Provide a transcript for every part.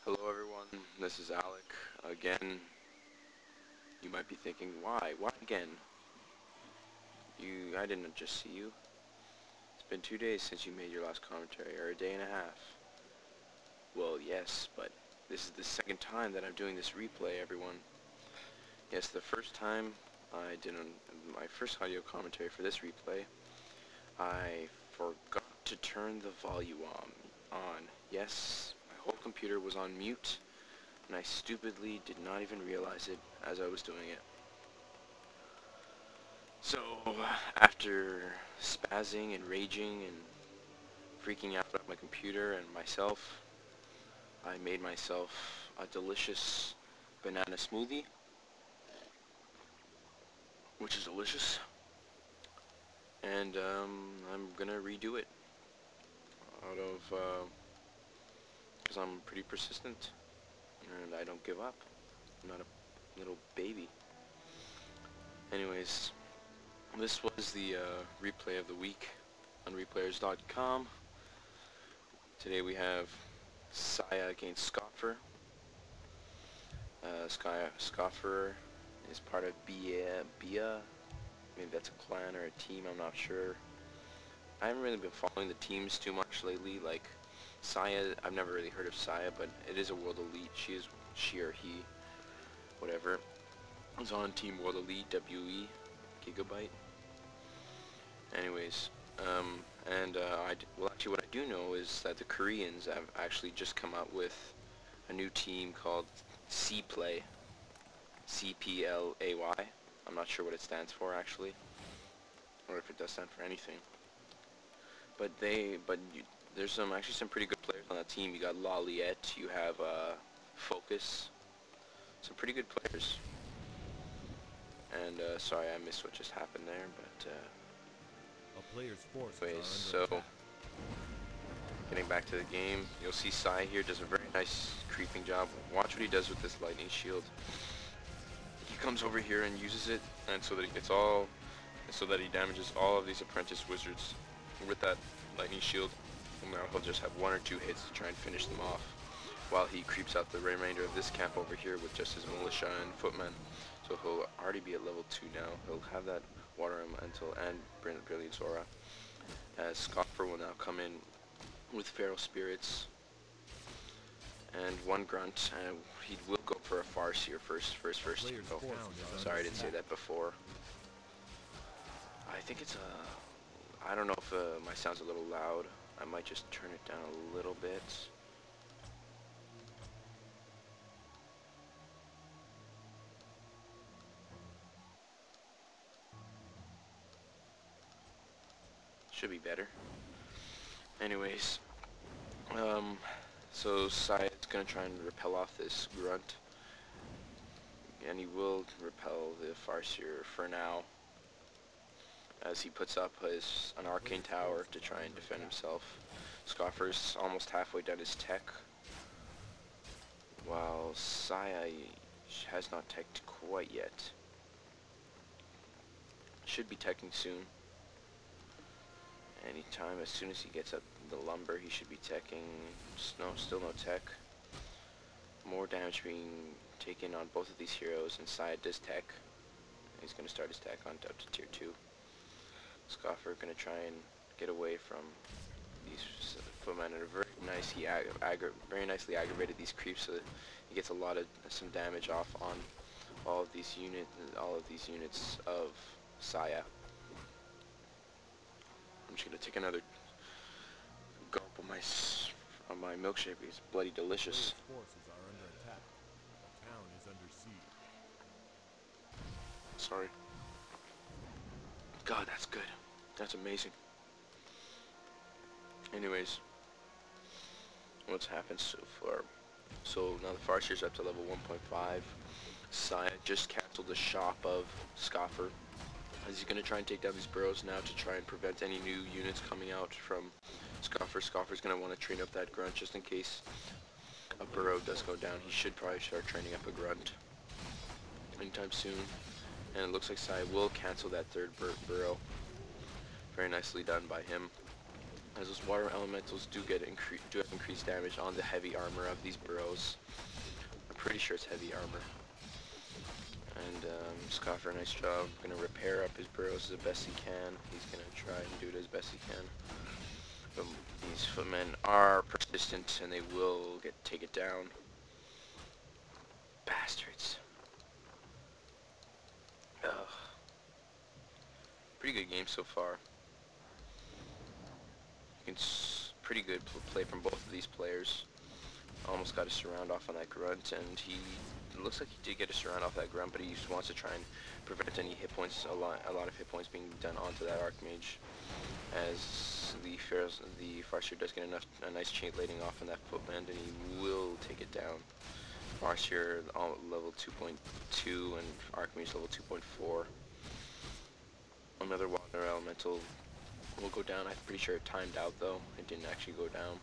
Hello everyone, this is Alec. Again, you might be thinking, why? Why again? I didn't just see you. It's been 2 days since you made your last commentary, or a day and a half. Well, yes, but this is the second time that I'm doing this replay, everyone. Yes, the first time I did my first audio commentary for this replay, I forgot to turn the volume on. Yes, my whole computer was on mute, and I stupidly did not even realize it as I was doing it. So, after spazzing and raging and freaking out about my computer and myself, I made myself a delicious banana smoothie, which is delicious, and I'm gonna redo it out of, because I'm pretty persistent, and I don't give up. I'm not a little baby. Anyways, this was the replay of the week on replayers.com. Today we have Saya against Scoffer. Scoffer is part of Bia. Maybe that's a clan or a team, I'm not sure. I haven't really been following the teams too much lately. Like Saya, I've never really heard of Saya, but it is a World Elite. She or he, whatever, is on Team World Elite WE Gigabyte. Anyways, well, actually, what I do know is that the Koreans have actually just come out with a new team called C-Play, C-P-L-A-Y. I'm not sure what it stands for actually, or if it does stand for anything. But there's actually some pretty good players on that team. You got Laliette, you have Focus, some pretty good players. And sorry, I missed what just happened there, but anyways, so getting back to the game, you'll see Sai here does a very nice creeping job. Watch what he does with this lightning shield. He comes over here and uses it, and so that he damages all of these apprentice wizards with that lightning shield. And now he'll just have 1 or 2 hits to try and finish them off, while he creeps out the remainder of this camp over here with just his militia and footmen. So he'll already be at level 2 now. He'll have that water elemental and brilliant aura. As Scoffer will now come in with feral spirits and 1 grunt, and he will go for a Farseer first. Oh, sorry, I didn't say that before. I think it's I don't know if my sound's a little loud. I might just turn it down a little bit. Should be better. Anyways, so Sai is gonna try and repel off this grunt, and he will repel the Farseer for now, as he puts up an arcane tower to try and defend himself. Scoffer's almost halfway done his tech, while Saya has not teched quite yet. Should be teching soon. Anytime, as soon as he gets up the lumber, he should be teching. Still no tech. More damage being taken on both of these heroes, and Saya does tech. He's going to start his tech on up to tier 2. Scoffer going to try and get away from these footmen, and very nicely aggravated these creeps so that he gets some damage off on all of these units of Saya. I'm just gonna take another gulp of my milkshake. It's bloody delicious. Sorry. God, that's good. That's amazing. Anyways, what's happened so far? So now the Farseer's up to level 1.5. Saya just canceled the shop of Scoffer, as he's going to try and take down these burrows now to try and prevent any new units coming out from Scoffer. Scoffer's going to want to train up that grunt just in case a burrow does go down. He should probably start training up a grunt anytime soon. And it looks like Sai will cancel that 3rd burrow. Very nicely done by him. as those water elementals do have increased damage on the heavy armor of these burrows. I'm pretty sure it's heavy armor. And Scoffer, nice job. Gonna repair up his burrows as best he can. He's gonna try and do it as best he can. But these footmen are persistent and they will take it down. Bastards. Ugh. Pretty good game so far. Pretty good play from both of these players. Almost got a surround off on that grunt, and it looks like he did get a surround off that grunt, but he just wants to try and prevent any hit points, a lot of hit points being done onto that Archmage, as the Farseer does get a nice chain lading off on that footman, and he will take it down. Farseer level 2.2 and Archmage level 2.4. Another water elemental will go down. I'm pretty sure it timed out though. It didn't actually go down.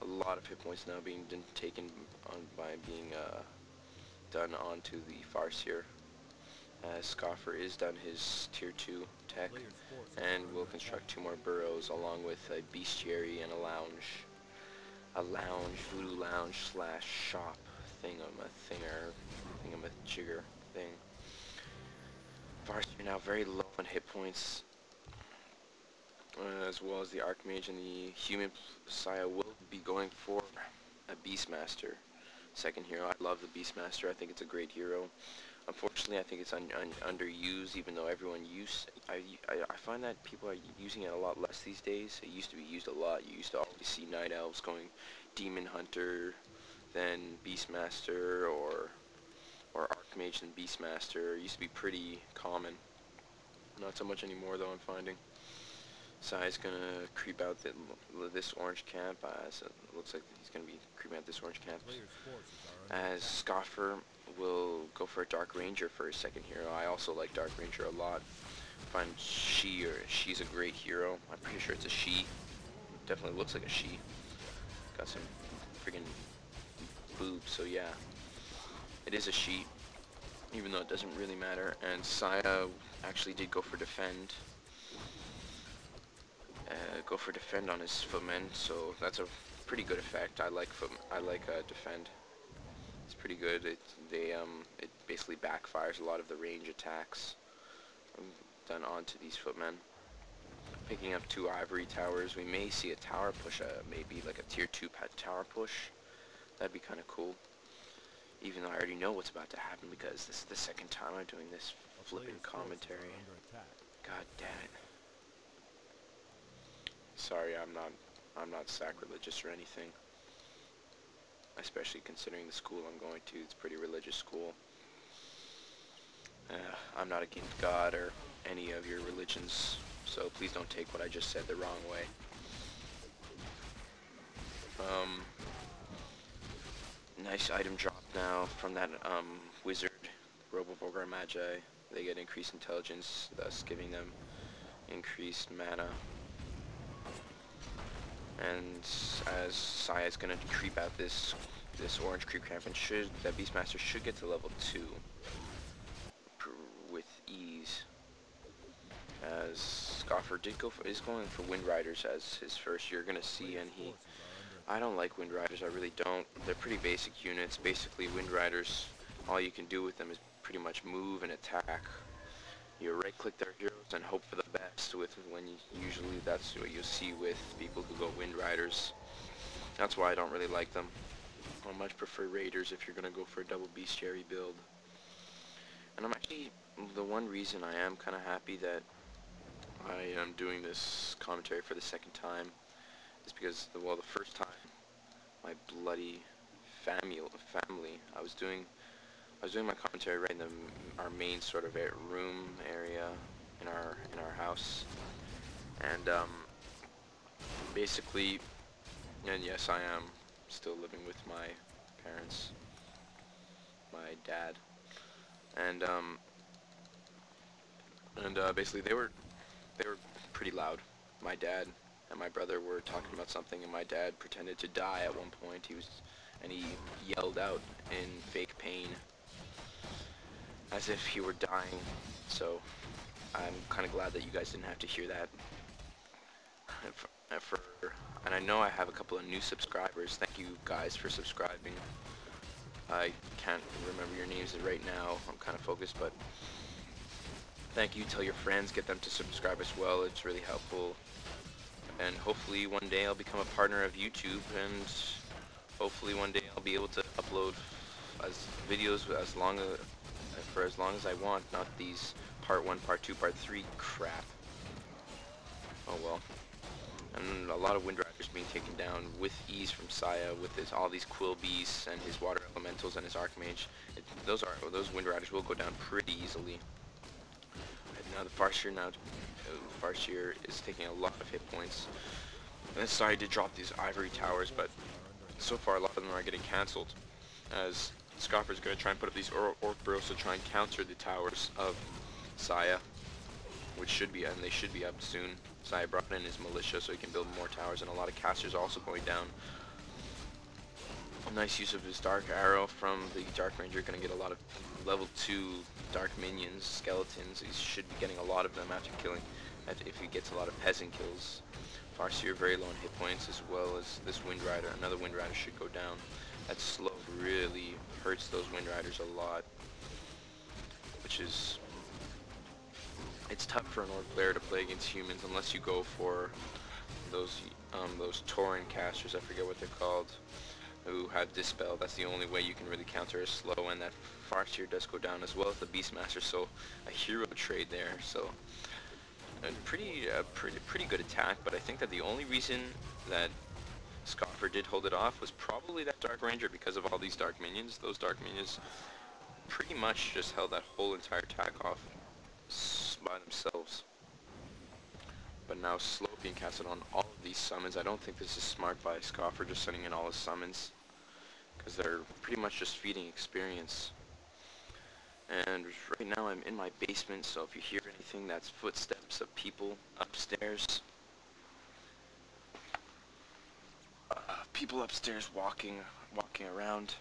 A lot of hit points now being taken on by being done onto the Farseer, as Scoffer is done his tier 2 tech and will construct 2 more burrows along with a bestiary and a voodoo lounge slash shop thingamajigger thing. Farseer now very low on hit points, as well as the Archmage, and the human Messiah will be going for a Beastmaster, second hero. I love the Beastmaster. I think it's a great hero. Unfortunately, I think it's underused, even though everyone I find that people are using it a lot less these days. It used to be used a lot. You used to always see Night Elves going Demon Hunter, then Beastmaster, or Archmage and Beastmaster. It used to be pretty common. Not so much anymore, though, I'm finding. Sai's gonna creep out this orange camp, as it looks like he's gonna be creeping out this orange camp. As Scoffer will go for a Dark Ranger for his second hero. I also like Dark Ranger a lot. I find she's a great hero. I'm pretty sure it's a she. Definitely looks like a she. Got some friggin' boobs, so yeah. It is a she, even though it doesn't really matter. And Saya actually did go for defend. On his footmen, so that's a pretty good effect. I like defend. It's pretty good. It basically backfires a lot of the range attacks done onto these footmen. Picking up 2 ivory towers. We may see a tower push, maybe like a tier 2 tower push. That'd be kind of cool. Even though I already know what's about to happen, because this is the second time I'm doing this flipping commentary. God damn it. Sorry, I'm not sacrilegious or anything. Especially considering the school I'm going to. It's a pretty religious school. I'm not against God or any of your religions, so please don't take what I just said the wrong way. Nice item drop now from that wizard, Robo-Vulgar Magi. They get increased intelligence, thus giving them increased mana. And as Saya is gonna creep out this orange creep camp, and that Beastmaster should get to level 2 with ease. As Scoffer is going for Wind Riders as his first. You're gonna see, and I don't like Wind Riders. I really don't. They're pretty basic units. Basically, Wind Riders, all you can do with them is pretty much move and attack. You right-click their heroes and hope for the best. Usually that's what you see with people who go Wind Riders. That's why I don't really like them. I much prefer Raiders if you're gonna go for a double bestiary build. And I'm actually, the one reason I am kind of happy that I am doing this commentary for the second time is because, the first time, my bloody family, I was doing my commentary right in our main sort of room area in our house, and basically, and yes, I am still living with my parents, my dad, and basically they were pretty loud. My dad and my brother were talking about something, and my dad pretended to die at one point. He yelled out in fake pain, as if he were dying. So I'm kind of glad that you guys didn't have to hear that. and I know I have a couple of new subscribers. Thank you guys for subscribing. I can't remember your names right now. I'm kind of focused, but thank you. Tell your friends, get them to subscribe as well. It's really helpful. And hopefully one day I'll become a partner of YouTube, and hopefully one day I'll be able to upload videos for as long as I want, not these part 1, part 2, part 3 crap. Oh well. And a lot of Wind Riders being taken down with ease from Saya with all these Quill Beasts and his Water Elementals and his Archmage. Those Wind Riders will go down pretty easily. And now the Farseer is taking a lot of hit points. And Saya did drop these Ivory Towers, but so far a lot of them are getting cancelled, as Scoffer is going to try and put up these Orc Burrows to try and counter the towers of Saya, and they should be up soon. Saya brought in his militia so he can build more towers, and a lot of casters also going down. A nice use of his Dark Arrow from the Dark Ranger, going to get a lot of level 2 Dark Minions, skeletons. He should be getting a lot of them if he gets a lot of peasant kills. Farseer very low on hit points, as well as this Wind Rider. Another Wind Rider should go down. That slow really hurts those Wind Riders a lot, which is... It's tough for an Orc player to play against humans unless you go for those Tauren casters, I forget what they're called, who have Dispel. That's the only way you can really counter a slow, and that Farseer does go down, as well as the Beastmaster, so a hero trade there. So a pretty good attack, but I think that the only reason that Scoffer did hold it off was probably that Dark Ranger, because of all these Dark Minions. Those Dark Minions pretty much just held that whole entire attack off by themselves. But now slow being casted on all of these summons. I don't think this is smart by Scoffer, just sending in all his summons, because they're pretty much just feeding experience. And right now I'm in my basement, so if you hear anything, that's footsteps of people upstairs. People upstairs walking around.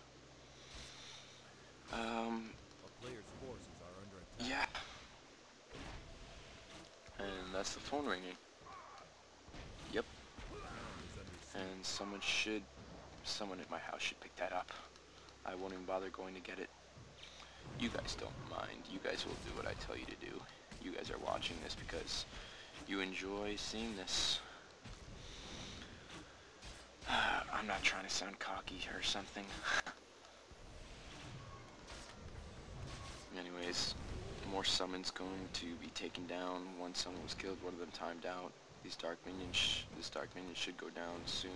Yeah. And that's the phone ringing. Yep. And someone at my house should pick that up. I won't even bother going to get it. You guys don't mind. You guys will do what I tell you to do. You guys are watching this because you enjoy seeing this. I'm not trying to sound cocky or something. Anyways, more summons going to be taken down. One summon was killed, one of them timed out. This Dark Minion should go down soon.